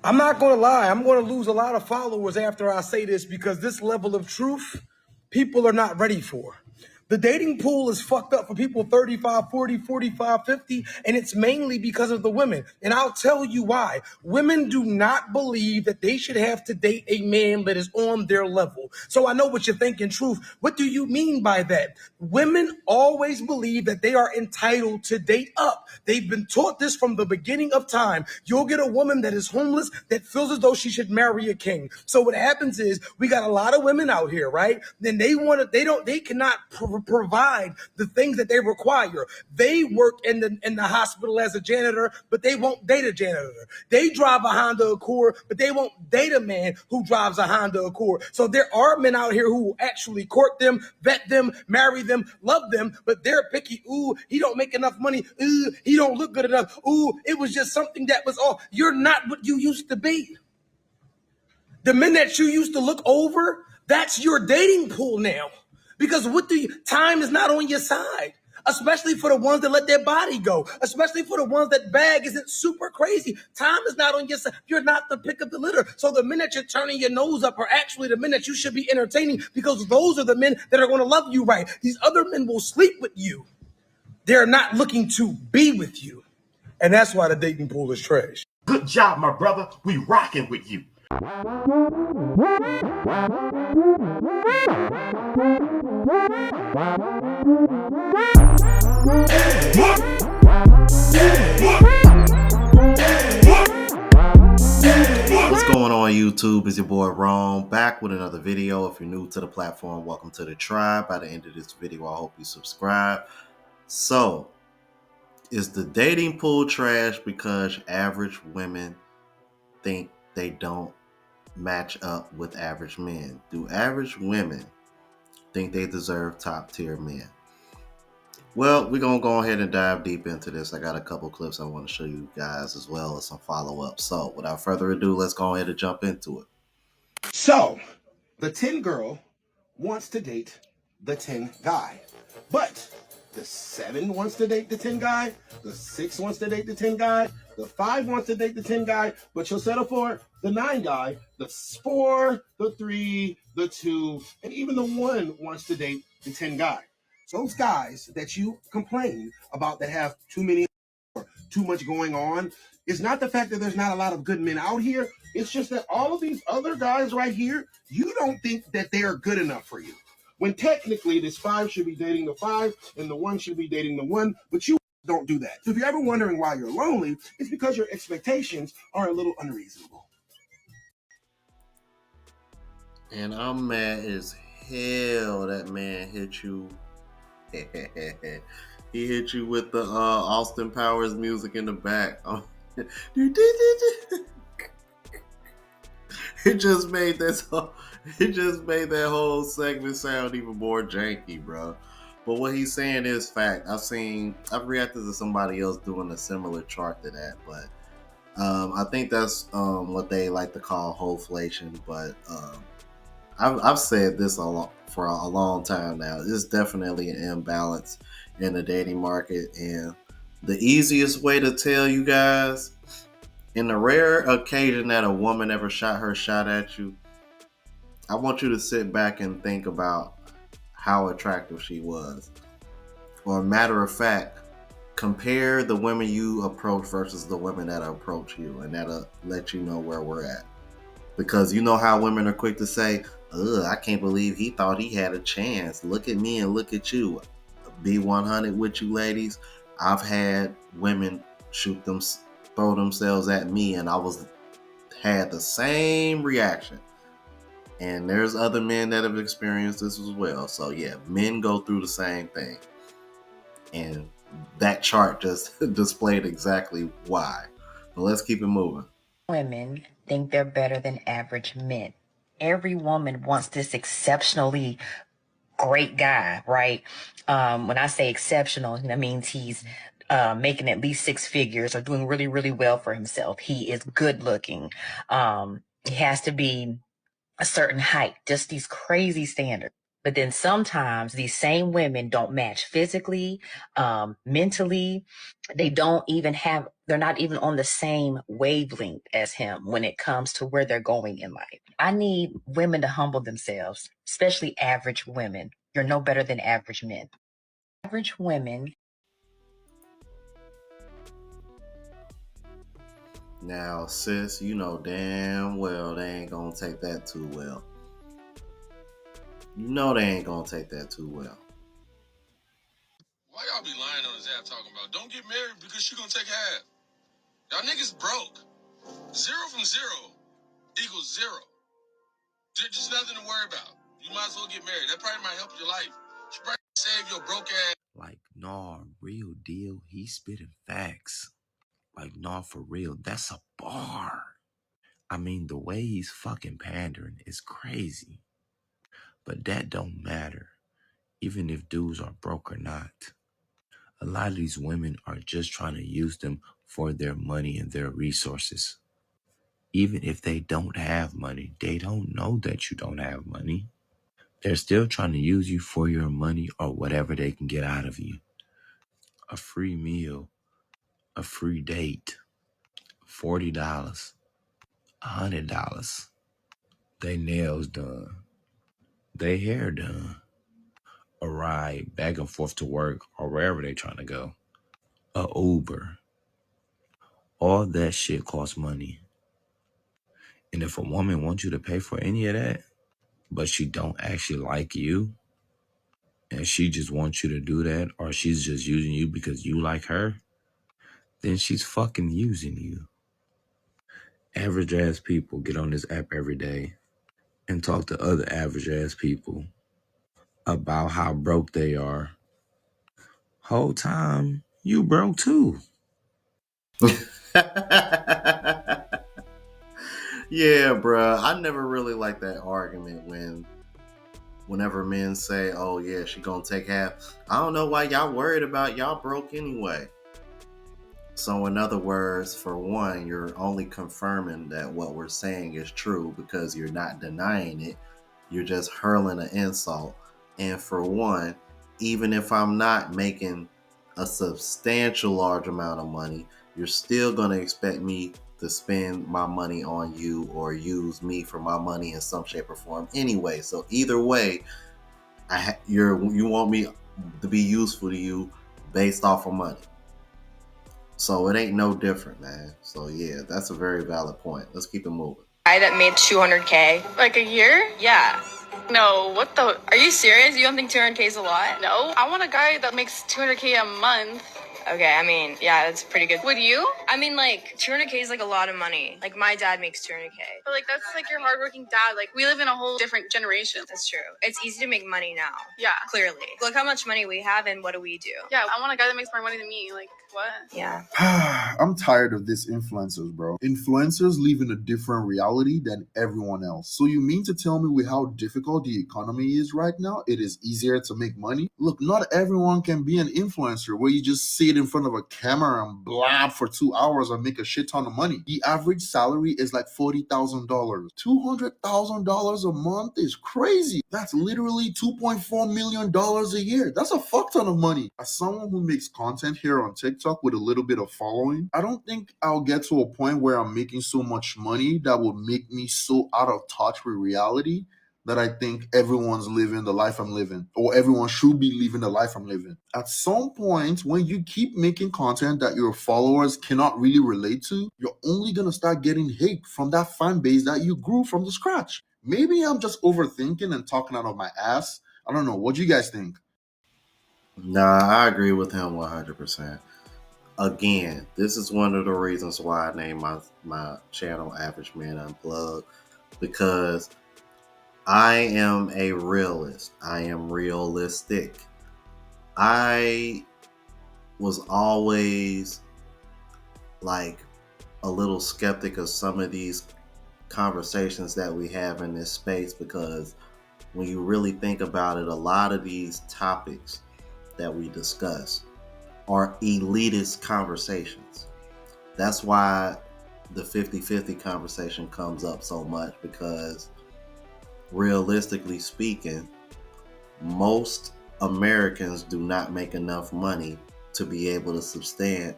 I'm not going to lie. I'm going to lose a lot of followers after I say this because this level of truth, people are not ready for. The dating pool is fucked up for people 35, 40, 45, 50, and it's mainly because of the women. And I'll tell you why. Women do not believe that they should have to date a man that is on their level. So I know what you're thinking, truth. What do you mean by that? Women always believe that they are entitled to date up. They've been taught this from the beginning of time. You'll get a woman that is homeless that feels as though she should marry a king. So what happens is we got a lot of women out here, right? Then they cannot provide the things that they require. They work in the hospital as a janitor, but they won't date a janitor. They drive a Honda Accord, but they won't date a man who drives a Honda Accord. So there are men out here who will actually court them, vet them, marry them, love them, but they're picky. Ooh, he don't make enough money. Ooh, he don't look good enough. Ooh, it was just something that was off. You're not what you used to be. The men that you used to look over, that's your dating pool now. Because time is not on your side, especially for the ones that let their body go, especially for the ones that bag isn't super crazy. Time is not on your side. You're not the pick of the litter. So the men that you're turning your nose up are actually the men that you should be entertaining because those are the men that are going to love you right. These other men will sleep with you. They're not looking to be with you. And that's why the dating pool is trash. Good job, my brother. We rocking with you. What's going on YouTube? It's your boy Ron back with another video. If you're new to the platform, welcome to the tribe. By the end of this video, I hope you subscribe. So, is the dating pool trash because average women think they don't match up with average men? Do average women think they deserve top tier men? Well, we're going to go ahead and dive deep into this. I got a couple clips I want to show you guys as well as some follow-up. So, without further ado, let's go ahead and jump into it. So, the 10 girl wants to date the 10 guy. But the 7 wants to date the 10 guy. The 6 wants to date the 10 guy. The 5 wants to date the 10 guy. But she'll settle for the 9 guy. The 4, the 3, the 2, and even the 1 wants to date the 10 guy. So those guys that you complain about that have too many or too much going on is not the fact that there's not a lot of good men out here. It's just that all of these other guys right here, you don't think that they are good enough for you. When technically this 5 should be dating the 5 and the 1 should be dating the 1, but you don't do that. So if you're ever wondering why you're lonely, it's because your expectations are a little unreasonable. And I'm mad as hell that man hit you. He hit you with the Austin Powers music in the back. It just made that whole segment sound even more janky, bro. But what he's saying is fact. I've reacted to somebody else doing a similar chart to that, but I think that's what they like to call wholeflation. But I've said this for a long time now. It's definitely an imbalance in the dating market, and the easiest way to tell you guys, in the rare occasion that a woman ever shot her shot at you, I want you to sit back and think about how attractive she was. Or matter of fact, compare the women you approach versus the women that approach you, and that'll let you know where we're at. Because you know how women are quick to say, ugh, I can't believe he thought he had a chance. Look at me and look at you. Be 100 with you ladies. I've had women throw themselves at me, and had the same reaction. And there's other men that have experienced this as well. So yeah, men go through the same thing. And that chart just displayed exactly why. But let's keep it moving. Women think they're better than average men. Every woman wants this exceptionally great guy, right? When I say exceptional, that means he's making at least 6 figures or doing really, really well for himself. He is good looking. He has to be a certain height, just these crazy standards. But then sometimes these same women don't match physically, mentally. They're not even on the same wavelength as him when it comes to where they're going in life. I need women to humble themselves, especially average women. You're no better than average men. Average women. Now, sis, you know damn well they ain't gonna take that too well. You know they ain't gonna take that too well. Why y'all be lying on his app talking about don't get married because she gonna take half? Y'all niggas broke. 0 from 0 equals 0. Just nothing to worry about. You might as well get married. That probably might help your life. She probably save your broke ass. Like, nah, real deal. He spitting facts. Like, nah, for real. That's a bar. I mean, the way he's fucking pandering is crazy. But that don't matter. Even if dudes are broke or not. A lot of these women are just trying to use them for their money and their resources. Even if they don't have money, they don't know that you don't have money. They're still trying to use you for your money or whatever they can get out of you. A free meal, a free date, $40, $100. They nails done, they hair done, a ride back and forth to work or wherever they trying to go, a Uber. All that shit costs money. And if a woman wants you to pay for any of that, but she don't actually like you, and she just wants you to do that, or she's just using you because you like her, then she's fucking using you. Average ass people get on this app every day and talk to other average ass people about how broke they are. Whole time, you broke too. Yeah, bruh. I never really liked that argument whenever men say, "Oh yeah, she gonna take half." I don't know why y'all worried about y'all broke anyway. So in other words, for one, you're only confirming that what we're saying is true because you're not denying it. You're just hurling an insult. And for one, even if I'm not making a substantial large amount of money, you're still going to expect me to spend my money on you or use me for my money in some shape or form anyway. So either way, you want me to be useful to you based off of money. So it ain't no different, man. So yeah, that's a very valid point. Let's keep it moving. Guy that made 200K. Like a year? Yeah. No, what the? Are you serious? You don't think 200K is a lot? No, I want a guy that makes 200K a month. Okay, I mean, yeah, that's pretty good. Would you? I mean, like, 200K is like a lot of money. Like, my dad makes 200K. But like, that's like your hardworking dad. Like, we live in a whole different generation. That's true. It's easy to make money now. Yeah. Clearly. Look how much money we have and what do we do? Yeah, I want a guy that makes more money than me. Like, what? Yeah. I'm tired of these influencers, bro. Influencers live in a different reality than everyone else. So you mean to tell me with how difficult the economy is right now, it is easier to make money? Look, not everyone can be an influencer where you just sit in front of a camera and blab for 2 hours and make a shit ton of money. The average salary is like $40,000. $200,000 a month is crazy. That's literally $2.4 million a year. That's a fuck ton of money. As someone who makes content here on TikTok with a little bit of following, I don't think I'll get to a point where I'm making so much money that would make me so out of touch with reality that I think everyone's living the life I'm living, or everyone should be living the life I'm living. At some point, when you keep making content that your followers cannot really relate to, you're only gonna start getting hate from that fan base that you grew from the scratch. Maybe I'm just overthinking and talking out of my ass. I don't know. What do you guys think? Nah, I agree with him 100%. Again, this is one of the reasons why I named my channel Average Man Unplugged, because I am a realist. I am realistic. I was always like a little skeptic of some of these conversations that we have in this space, because when you really think about it, a lot of these topics that we discuss are elitist conversations. That's why the 50-50 conversation comes up so much, because realistically speaking, most Americans do not make enough money to be able to sustain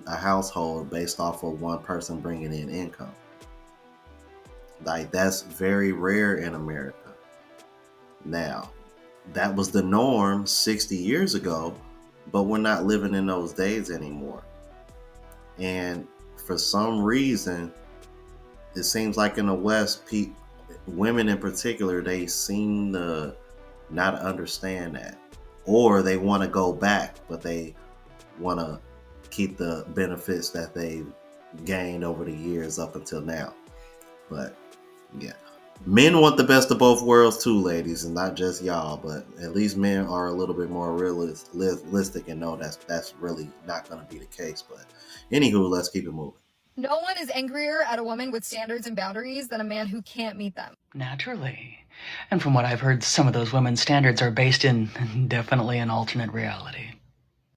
a household based off of one person bringing in income. Like, that's very rare in America. Now, that was the norm 60 years ago, but we're not living in those days anymore. And for some reason, it seems like in the West, women in particular, they seem to not understand that. Or they want to go back, but they want to keep the benefits that they've gained over the years up until now. But yeah, men want the best of both worlds too, ladies, and not just y'all. But at least men are a little bit more realistic and know that's really not going to be the case. But anywho, let's keep it moving. No one is angrier at a woman with standards and boundaries than a man who can't meet them. Naturally. And from what I've heard, some of those women's standards are based in definitely an alternate reality.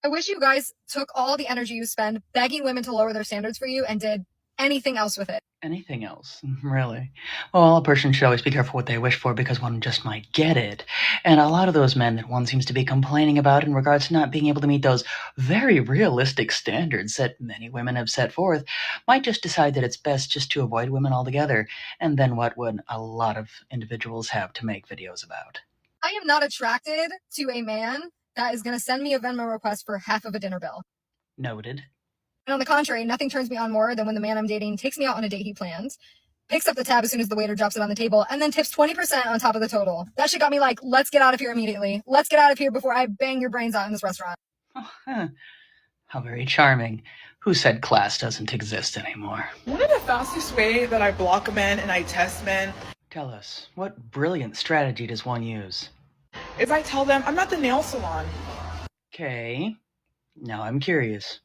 I wish you guys took all the energy you spend begging women to lower their standards for you and did anything else with it. Anything else? Really? Well, a person should always be careful what they wish for because one just might get it. And a lot of those men that one seems to be complaining about in regards to not being able to meet those very realistic standards that many women have set forth might just decide that it's best just to avoid women altogether. And then what would a lot of individuals have to make videos about? I am not attracted to a man that is going to send me a Venmo request for half of a dinner bill. Noted. And on the contrary, nothing turns me on more than when the man I'm dating takes me out on a date he planned, picks up the tab as soon as the waiter drops it on the table, and then tips 20% on top of the total. That shit got me like, let's get out of here immediately. Let's get out of here before I bang your brains out in this restaurant. Oh, huh. How very charming. Who said class doesn't exist anymore? One of the fastest way that I block men and I test men. Tell us, what brilliant strategy does one use? Is I tell them I'm not the nail salon. Okay, now I'm curious.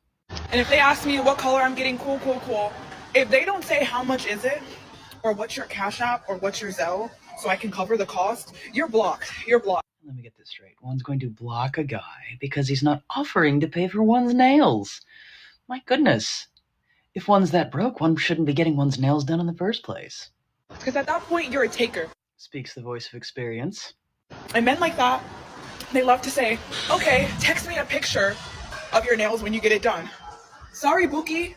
And if they ask me what color I'm getting, cool. If they don't say how much is it, or what's your Cash App, or what's your Zelle, so I can cover the cost, you're blocked. You're blocked. Let me get this straight. One's going to block a guy because he's not offering to pay for one's nails. My goodness. If one's that broke, one shouldn't be getting one's nails done in the first place. Because at that point, you're a taker. Speaks the voice of experience. And men like that, they love to say, okay, text me a picture of your nails when you get it done. Sorry, Bookie.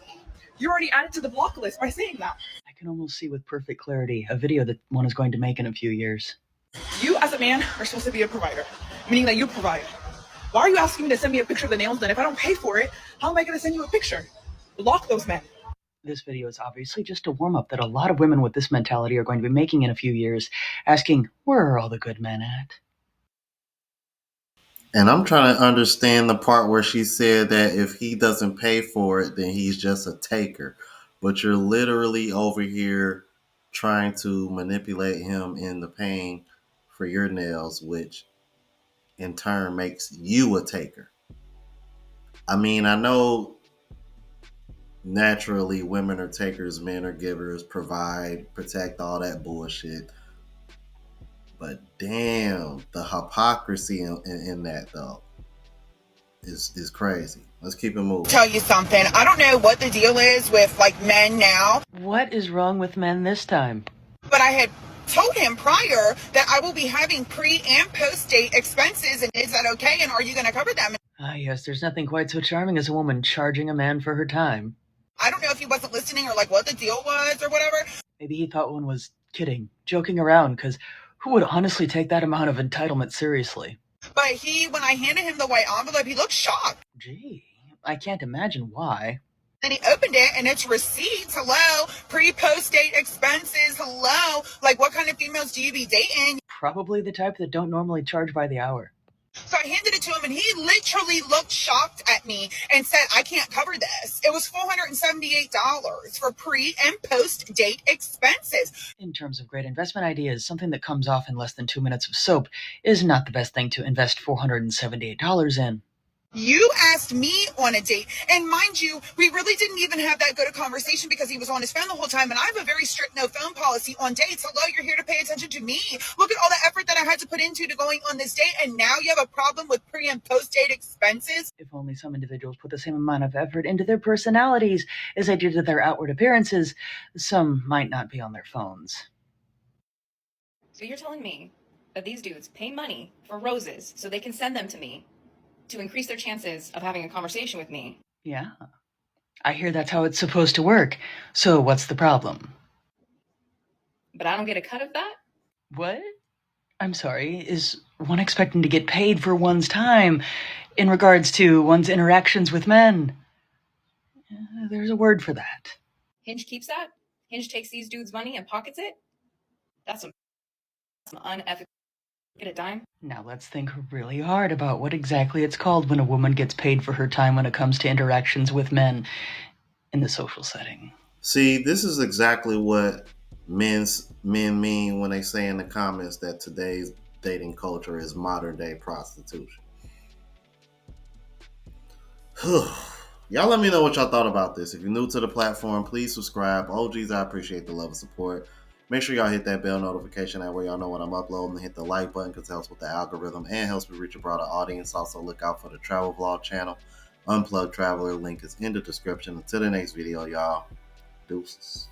You're already added to the block list by saying that. I can almost see with perfect clarity a video that one is going to make in a few years. You, as a man, are supposed to be a provider, meaning that you provide. Why are you asking me to send me a picture of the nails done? If I don't pay for it, how am I going to send you a picture? Block those men. This video is obviously just a warm-up that a lot of women with this mentality are going to be making in a few years, asking, where are all the good men at? And I'm trying to understand the part where she said that if he doesn't pay for it, then he's just a taker. But you're literally over here trying to manipulate him into paying for your nails, which in turn makes you a taker. I mean, I know naturally women are takers, men are givers, provide, protect, all that bullshit. But damn, the hypocrisy in that though is crazy. Let's keep it moving. Tell you something. I don't know what the deal is with like men now. What is wrong with men this time? But I had told him prior that I will be having pre and post date expenses, and is that okay? And are you going to cover them? Ah, yes, there's nothing quite so charming as a woman charging a man for her time. I don't know if he wasn't listening or like what the deal was or whatever. Maybe he thought one was kidding, joking around, because who would honestly take that amount of entitlement seriously? But when I handed him the white envelope, he looked shocked. Gee, I can't imagine why. And he opened it and it's receipts. Hello. Pre-post date expenses. Hello. Like what kind of females do you be dating? Probably the type that don't normally charge by the hour. So I handed it to him and he literally looked shocked at me and said, I can't cover this. It was $478 for pre and post date expenses. In terms of great investment ideas, something that comes off in less than 2 minutes of soap is not the best thing to invest $478 in. You asked me on a date, and mind you, we really didn't even have that good a conversation because he was on his phone the whole time, and I have a very strict no phone policy on dates. Hello, you're here to pay attention to me. Look at all the effort that I had to put into going on this date, and now you have a problem with pre- and post-date expenses? If only some individuals put the same amount of effort into their personalities as they did to their outward appearances, some might not be on their phones. So you're telling me that these dudes pay money for roses so they can send them to me to increase their chances of having a conversation with me. Yeah. I hear that's how it's supposed to work. So what's the problem? But I don't get a cut of that? What? I'm sorry, is one expecting to get paid for one's time in regards to one's interactions with men? There's a word for that. Hinge keeps that? Hinge takes these dudes' money and pockets it? That's some unethical. Get a dime? Now let's think really hard about what exactly it's called when a woman gets paid for her time when it comes to interactions with men in the social setting. See, this is exactly what men mean when they say in the comments that today's dating culture is modern day prostitution. Y'all let me know what y'all thought about this. If you're new to the platform, please subscribe. OGs, I appreciate the love and support. Make sure y'all hit that bell notification. That way y'all know when I'm uploading, and hit the like button because it helps with the algorithm and helps me reach a broader audience. Also, look out for the travel vlog channel, Unplugged Traveler. Link is in the description. Until the next video, y'all. Deuces.